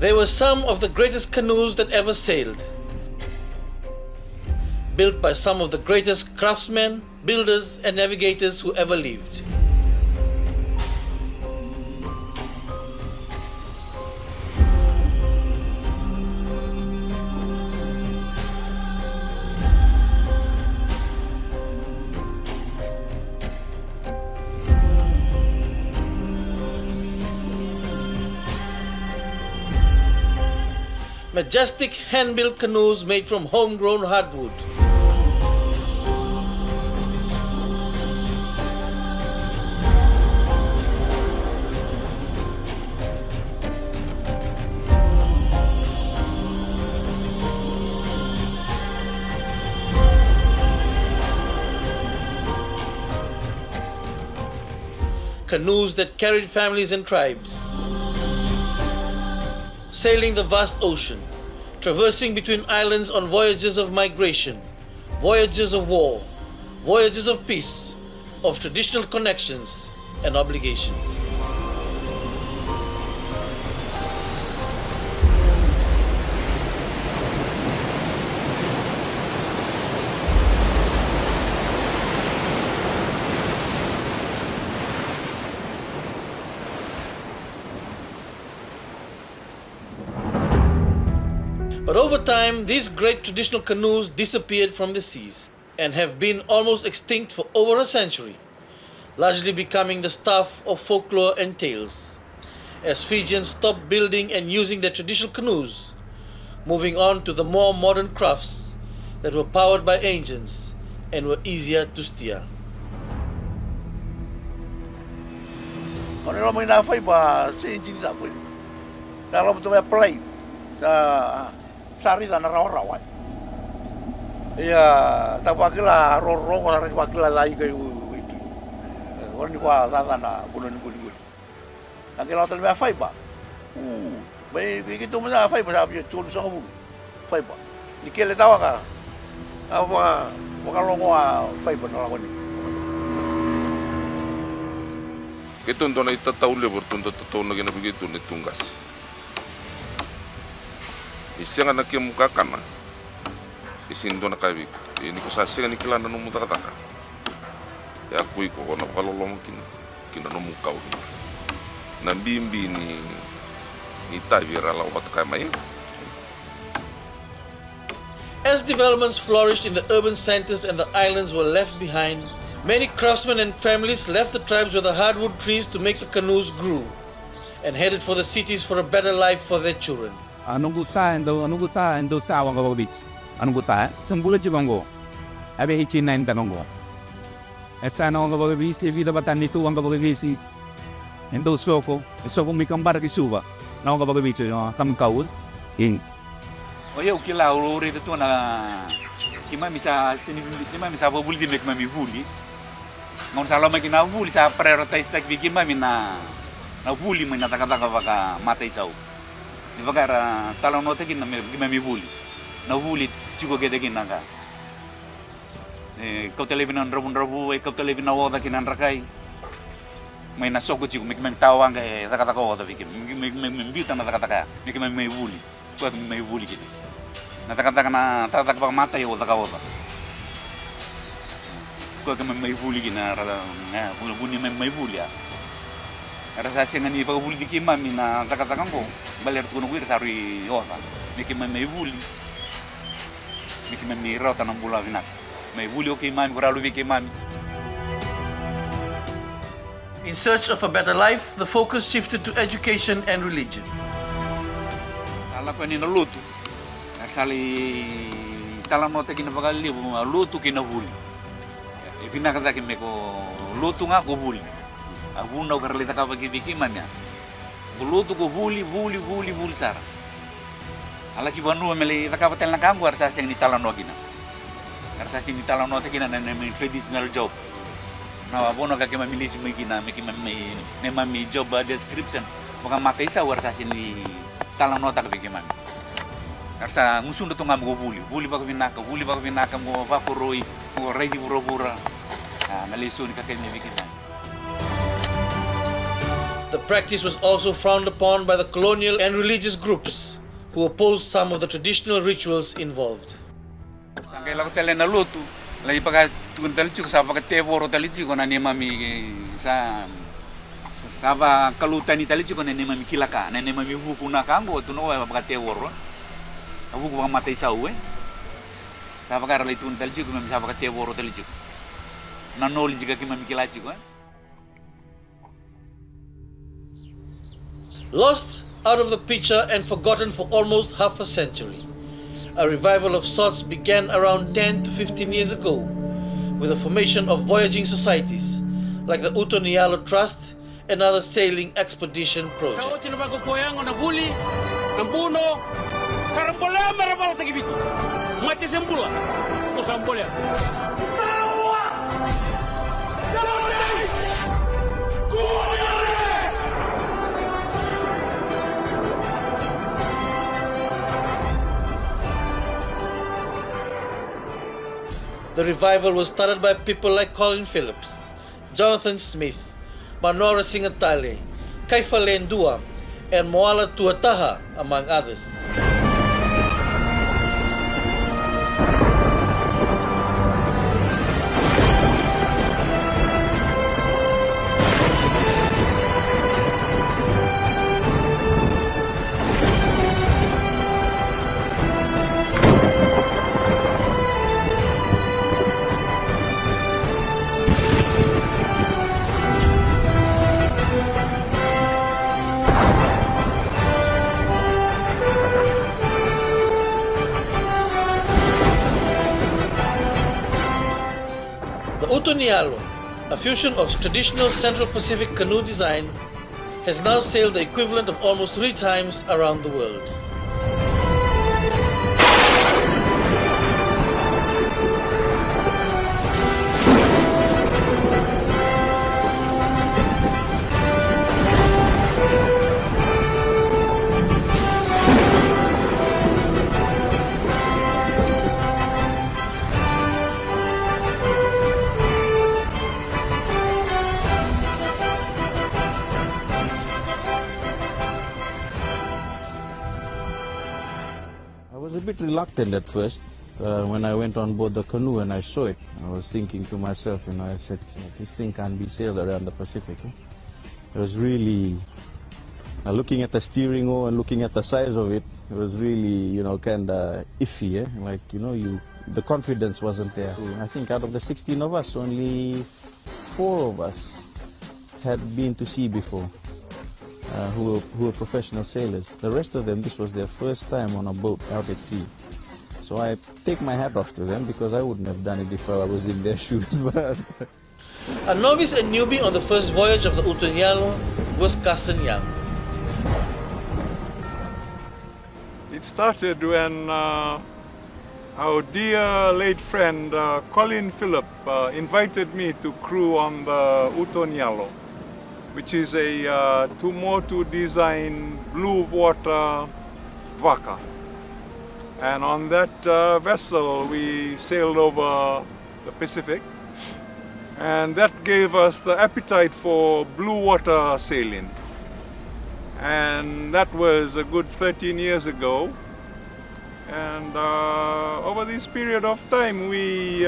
They were some of the greatest canoes that ever sailed, built by some of the greatest craftsmen, builders, and navigators who ever lived. Majestic hand-built canoes made from homegrown hardwood. Canoes that carried families and tribes, sailing the vast ocean, traversing between islands on voyages of migration, voyages of war, voyages of peace, of traditional connections and obligations. But over time, these great traditional canoes disappeared from the seas and have been almost extinct for over a century, largely becoming the stuff of folklore and tales, as Fijians stopped building and using their traditional canoes, moving on to the more modern crafts that were powered by engines and were easier to steer. Ano naman inafay ba sa engine sa apoy? Dalam ito may play sa sari na naraw-rawan. Iya, tapakila roro ko na tapakila lain kayo itu. Orang ni kuah tata na bulan. Ang kailangan may afay ba? May gitu mana afay ba sabi chul sa kamu. Afay ba? Ni kele tawa ka. Apa makalongo afay ba na ko ni. Ito ndo na itatauli bertunda totoo na ginabegitu ni tunggas. Isiang anak yang muka kana, isin do na kaibik. Ini ko sasi ni kila na numuta kataka. Ya aku iko na kalau lo mungkin kina no muka ugi. Na bimbi ni tabi rala obat kamay. As developments flourished in the urban centers and the islands were left behind, many craftsmen and families left the tribes where the hardwood trees to make the canoes grew and headed for the cities for a better life for their children. Anong gusta endo sa awang kababich? Anong gusta? Sembulan jibango. Abe hicin nain tanongo. Esa na awang kababich, vida batan ni suwang kababich. Endo soko may kambar kisuba. Na awang kababich yung kamkaud. In. Oye, ukila uri itu na kima misa babuli mek mami buli. Ngon salo makina buli sa prioritize tak bikin mami na buli may natakataka baka matay sao. Di ba kara talong note kin na may buli. Na buli chuko gede kin naka. Kau televin an rabu kau televin na wada kin an rakai. May nasoko chuko may tawang kay takataka wada bikin. May biutan na takataka. May buli. Kuat may buli kini. Natakataka na tatak baka matay wada ka wada. Kuat may buli kina rada na buli may buli ya. Rasa siang ni pag buli di kimami na takatakan ko baler tuno kuir sari osa miki may buli miki may rota ng bula vinak may buli okay mami kuralu viki mami. In search of a better life, the focus shifted to education and religion. Ala ko ni naluto sali talang note kinabagali luto kinabuli ipinakata kime ko luto nga ko buli Aguna karalita ka pagkibikiman niya. Buluto ko buli sara. Alaki banu meli takapatel na kanggo arsa siyang nitalano gina. Arsa siyang nitalano kina na may traditional job. Na abono ka kema milisi mo gina, may mami job description. Baka matay sa arsa siyang ni talano ta kabikiman. Arsa ngusun do nga mo buli ba ko binaka mo papuroy, mo ready bura. Maliso ni ka kay bikiman. The practice was also frowned upon by the colonial and religious groups who opposed some of the traditional rituals involved. Sangkai lako tele na lutu, lagi pakai tukun telicu sa pakai teboro telicu ko na ni mami sa ba kalutani telicu ko na ni mami kilaka, na ni mami huku na kango tu no ba pakai teboro. Abu ko ba matay sa uwe. Sa pakai ralai tukun telicu ko mami sa pakai teboro telicu. Na noli jika ki mami kilaci ko. Lost out of the picture and forgotten for almost half a century, a revival of sorts began around 10 to 15 years ago with the formation of voyaging societies like the Utonialo Trust and other sailing expedition projects. The revival was started by people like Colin Phillips, Jonathan Smith, Manora Singatale, Kaifalen Dua, and Moala Tuataha, among others. The Utonialo, a fusion of traditional Central Pacific canoe design, has now sailed the equivalent of almost 3 times around the world. I was a bit reluctant at first when I went on board the canoe and I saw it. I was thinking to myself, I said, this thing can't be sailed around the Pacific. It was really, looking at the steering oar and looking at the size of it, it was really, kind of iffy. The confidence wasn't there. I think out of the 16 of us, only 4 of us had been to sea before. Who were professional sailors. The rest of them, this was their first time on a boat out at sea. So I take my hat off to them because I wouldn't have done it if I was in their shoes. But A novice and newbie on the first voyage of the Utonialo was Carson Young. It started when our dear late friend Colin Phillip invited me to crew on the Utonialo, which is a Tumotu design blue water waka. And on that vessel we sailed over the Pacific, and that gave us the appetite for blue water sailing. And that was a good 13 years ago. And over this period of time we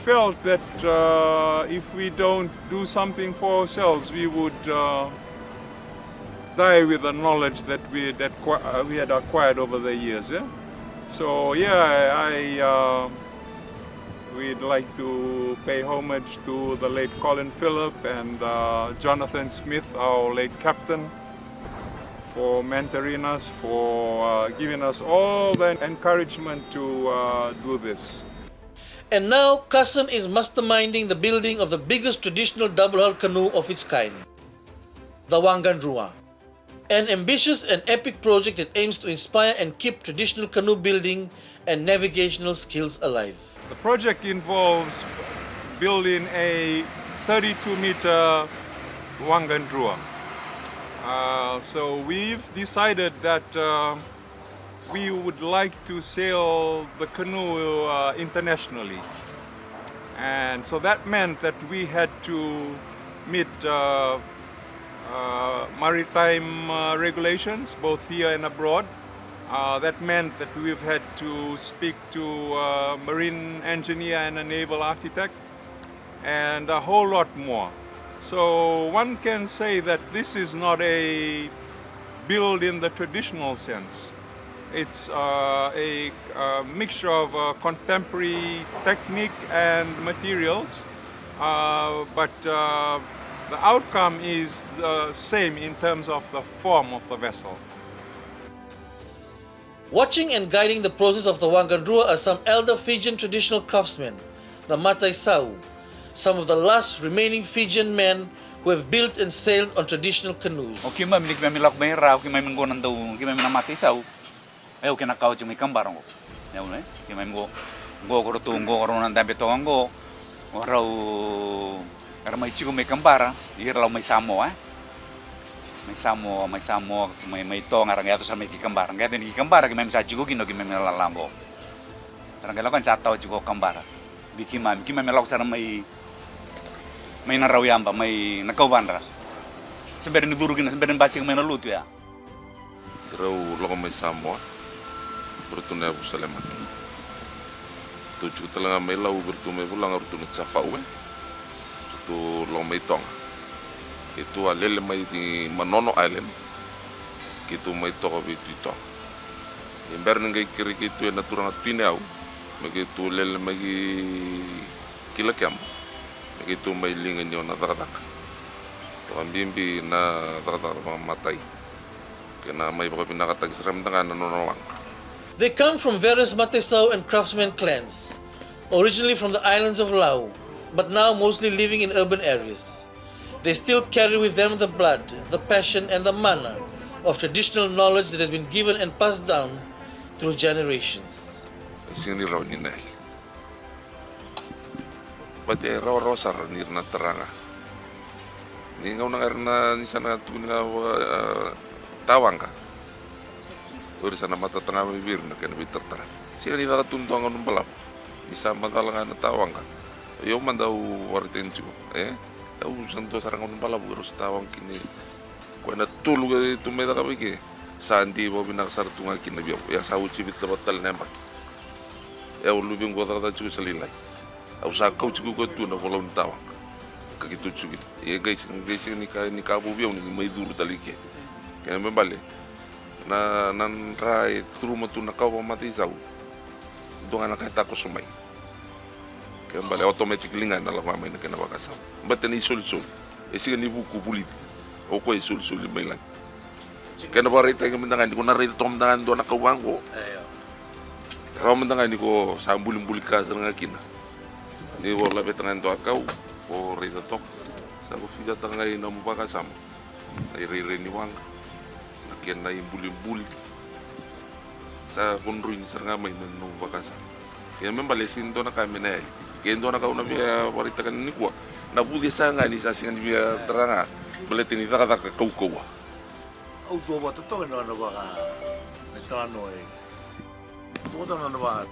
felt that if we don't do something for ourselves, we would die with the knowledge that we had acquired over the years. Yeah? So we'd like to pay homage to the late Colin Phillip and Jonathan Smith, our late captain, for mentoring us, for giving us all the encouragement to do this. And now Carson is masterminding the building of the biggest traditional double-hull canoe of its kind, the Wangandrua, an ambitious and epic project that aims to inspire and keep traditional canoe building and navigational skills alive. The project involves building a 32-meter Wangandrua. So we've decided that we would like to sail the canoe internationally, and so that meant that we had to meet maritime regulations, both here and abroad. That meant that we've had to speak to a marine engineer and a naval architect, and a whole lot more. So one can say that this is not a build in the traditional sense. It's a mixture of contemporary technique and materials, but the outcome is the same in terms of the form of the vessel. Watching and guiding the process of the Whanganrua are some elder Fijian traditional craftsmen, the Matai Sau, some of the last remaining Fijian men who have built and sailed on traditional canoes. Okay, ma'am, hindi kami milak bayra, okay, ma'am, go nandaw, okay, ma'am, namati saw. Ay, okay, nakao yung may kambarang ko. Yan, eh, okay, ma'am, go karo ng dabi to ang go. Oraw, kara may chico may kambara, ihiraw may samo, eh. May samo, may to, ngarang yato sa may kikambarang. Kaya din kikambara, kaya ma'am sa chico, gino, kaya ma'am nalalambo. Karang kailangan sa tao chico kambara. Biki ma'am, kaya ma'am nalak sa may naraw yan ba, may nagkauban ra. Sabi rin nidurugin na, sabi rin basig may naluto ya. Raw loko may Samoa. Bertune Abu Saleman. Tujuh talaga may lau bertune pulang bertune Safau. Itu lo may tong. Itu alele may di Manono Island. Kitu may toko bitu. Imber ngay kiri kitu na turang atpinau. Magitu lele may kilakam. Magitu may lingan yo na taratak. Bimbi na taratak mamatay. Kena may baka pinakatag sa ramdangan na nunawang. They come from various Matai-Sau and craftsmen clans, originally from the islands of Lau, but now mostly living in urban areas. They still carry with them the blood, the passion and the mana of traditional knowledge that has been given and passed down through generations. Sini raw ni Nel. Pati raw sar ni na teranga. Ni ngau na ni sana tu ni tawang ka. Uri sana mata tengah bibir na kena bitertara. Siya ni taka tuntuang anong balap. Isa matalangan na tawang ka. Ayaw man daw waritin siyo. Daw santo sarang anong balap. Uri sa tawang kini. Kung na tulog ito may nakabigi. Saan di ba binakasar ito nga kinabiyaw. Ya sa uchibit na batal na empak. Ya ulubing ko takata siyo sa lilay. Aw sa kau siyo ko ito na walaw ni tawang. Kagitu siyo. Guys ni kabubiyaw ni may duro talike. Kaya may bali. Na nanray truma tu nakaw Matai-Sau doon nga nakahita ko sumay kaya bali automatic lingan na lang mamay na kinabakasaw ba't na isul-sul siya ni buku bulit o ko isul-sul may lang kaya nabarita yung mandangan hindi ko narita ito mandangan doon nakawang ko kaya mandangan hindi ko sa buling-bulik ka sa nga kina hindi ko lapit nga ito akaw o rita tok sa kufida ta ngayon na mabakasam naiririwang kian na yung buli-buli sa kunruin sa nga may nanubakasa. Kaya may balisin doon na kami na kaya doon na kauna biya warita ka ni kuwa. Nabudi sa nga ni sasingan biya teranga balitin ita kata kakaukawa. Au tua ba totoo na ba ka? Ito ano eh. Totoo na ba?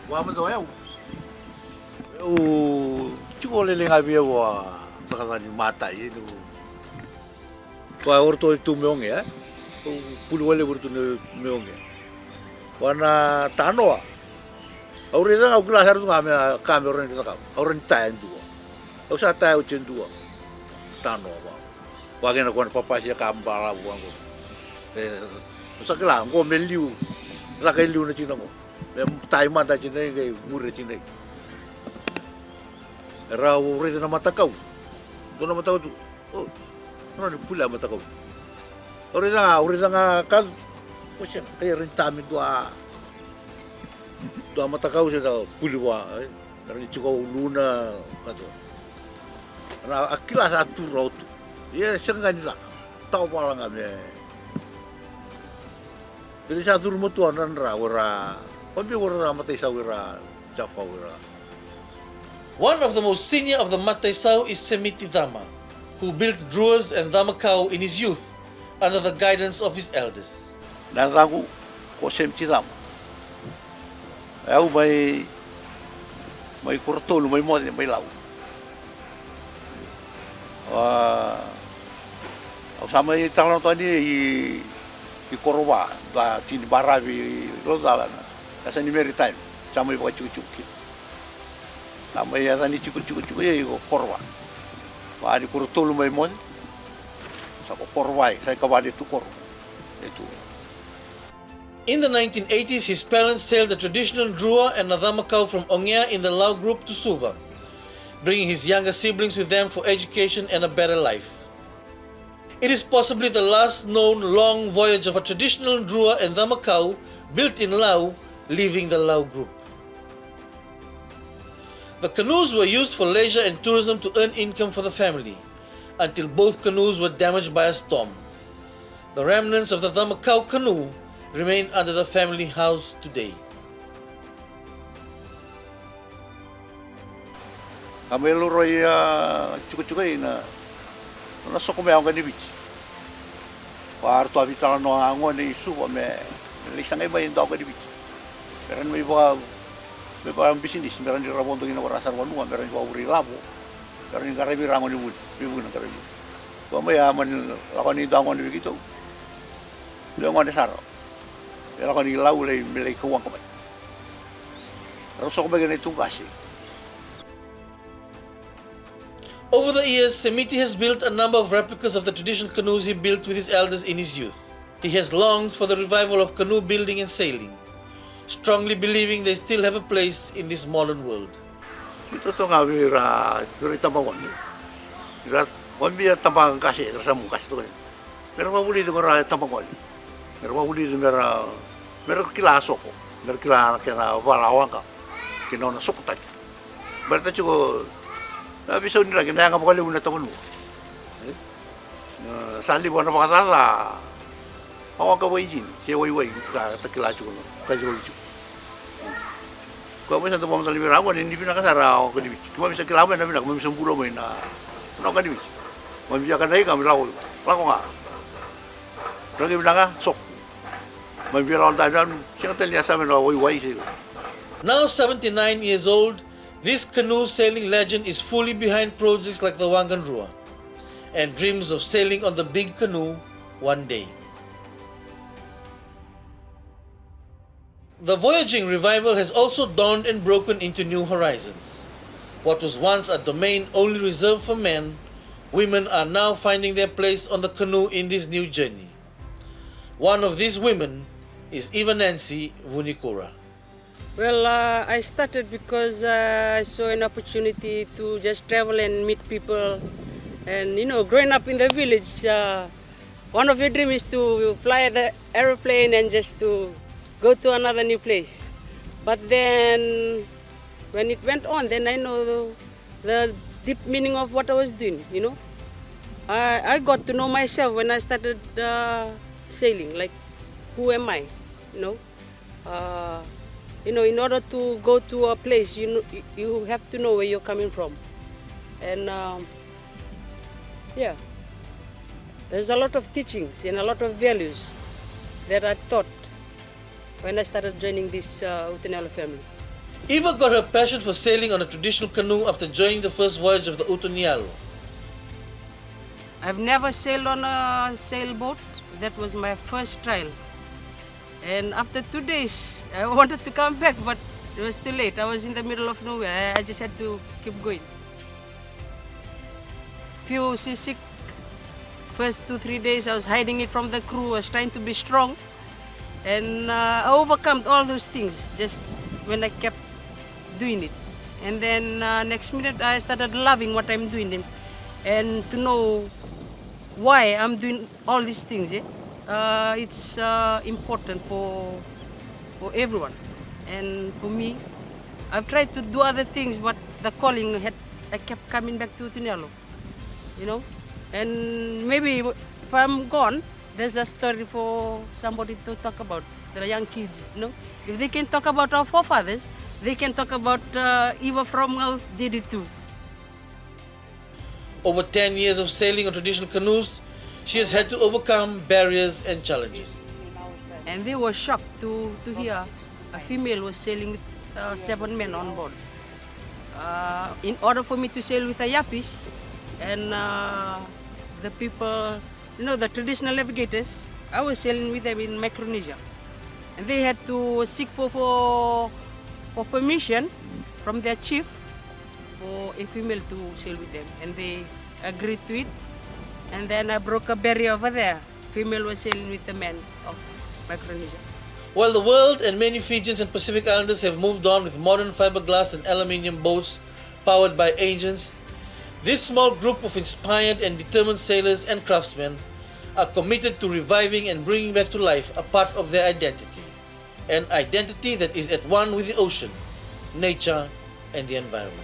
Wa man daw yaw. Chico lele nga biya wa baka ni mata yun. Kaya orto itu meong ya. Puluwale bertune meonge. Wana tanoa. Aure da aku lasar tu kami orang itu tak. Orang tayan dua. Aku sa tayo ucen dua. Tanoa ba. Wage na kuan papa siya kambala buang ko. Sakala ko meliu. La kay liu na chino ko. Tayo man ta chino kay mure chino. Raw ure na matakaw. Do na matakaw tu. Oh. Ano ni pula matakaw. Ori nga kan ko siya kaya rin tamin dua matakaw siya daw puliwa karena cukup luna kato na akila sa turo tu ya senga nila tao pala nga me jadi sa turo mo tu anan ra ora pabi ora Matai-Sau ora Java ora. One of the most senior of the Matai-Sau is Semiti Dama, who built druas and damakau in his youth under the guidance of his elders. Nataku ko Semiti Dama. Aku may kurtol, may model, may law. Au sama i talano tani i korowa da tini baravi lozala na. Kasa ni maritime. Sama i baka cukucuki. Sama i atani cukucuki i korowa. Wa di koro tolu mai mo. Sa ko korowai, sa kawali tu koro. Itu. In the 1980s, his parents sailed the traditional Drua and Nadhamakau from Ongea in the Lau group to Suva, bringing his younger siblings with them for education and a better life. It is possibly the last known long voyage of a traditional Drua and Dhamakau built in Lau, leaving the Lau group. The canoes were used for leisure and tourism to earn income for the family, until both canoes were damaged by a storm. The remnants of the Dhamakau canoe remain under the family house today. Kami luroi cukucuki na soko me ang kanibich. Par to avita no angon ni suwa me lisang iba yung daw kanibich. Meron may ba bisnis, meron di rabon to ginawarasan wanua, meron di uri labo. Meron di karabi rangon ni bud, bibu ng karabi. Kung may aman ako ni dangon ni bigito. Leongon ni saro. Pero ako ni lau lay milay kuwang kamay. Pero soko me ganitong kasi. Over the years, Semiti has built a number of replicas of the traditional canoes he built with his elders in his youth. He has longed for the revival of canoe building and sailing, strongly believing they still have a place in this modern world. Ito to nga wira tambangon. Wira biya tambangan kasi sa mungkas to. Pero mabuli do ra tambangon. Pero mabuli do mera kilaso ko. Mera kila walawan ka. Kinona sukutak. Berta chugo bisa ni lagi nang apa kali una tamu. Sali bona pakatala. Awa ka wajin, si wai ka takila chugo. Ka chugo chugo. Kau mesti tu pemang salibir aku ni pina kasara aku di bich. Cuma bisa kelama na pina, cuma bisa bulo mo na. Ano ka di bich? Cuma bisa kan naik kami lau. Lako nga. Lagi pina ka sok. May bisa lawan tayo siya tanya sa amin wai sih. Now 79 years old, this canoe sailing legend is fully behind projects like the Wangan Rua and dreams of sailing on the big canoe one day. The voyaging revival has also dawned and broken into new horizons. What was once a domain only reserved for men, women are now finding their place on the canoe in this new journey. One of these women is Eva Nancy Vunikura. Well, I started because I saw an opportunity to just travel and meet people. And growing up in the village, one of your dreams is to fly the aeroplane and just to go to another new place. But then, when it went on, then I know the deep meaning of what I was doing, I got to know myself when I started sailing, like, who am I, in order to go to a place, you have to know where you're coming from. And, there's a lot of teachings and a lot of values that I taught when I started joining this Utonyalu family. Eva got her passion for sailing on a traditional canoe after joining the first voyage of the Utonyalu. I've never sailed on a sailboat. That was my first trial. And after 2 days, I wanted to come back, but it was too late. I was in the middle of nowhere. I just had to keep going. Few seasick. First 2-3 days, I was hiding it from the crew. I was trying to be strong. And I overcome all those things just when I kept doing it. And then next minute I started loving what I'm doing and to know why I'm doing all these things. It's important for everyone. And for me, I've tried to do other things, but the calling I kept coming back to Utonyalu, And maybe if I'm gone, there's a story for somebody to talk about, the young kids, If they can talk about our forefathers, they can talk about Eva Fromgal did it too. Over 10 years of sailing on traditional canoes, she has had to overcome barriers and challenges. And they were shocked to hear a female was sailing with 7 men on board. In order for me to sail with a yapis, and the people the traditional navigators, I was sailing with them in Micronesia. And they had to seek for permission from their chief for a female to sail with them. And they agreed to it. And then I broke a barrier over there. Female was sailing with the men of Micronesia. While the world and many Fijians and Pacific Islanders have moved on with modern fiberglass and aluminium boats powered by engines, this small group of inspired and determined sailors and craftsmen are committed to reviving and bringing back to life a part of their identity, an identity that is at one with the ocean, nature, and the environment.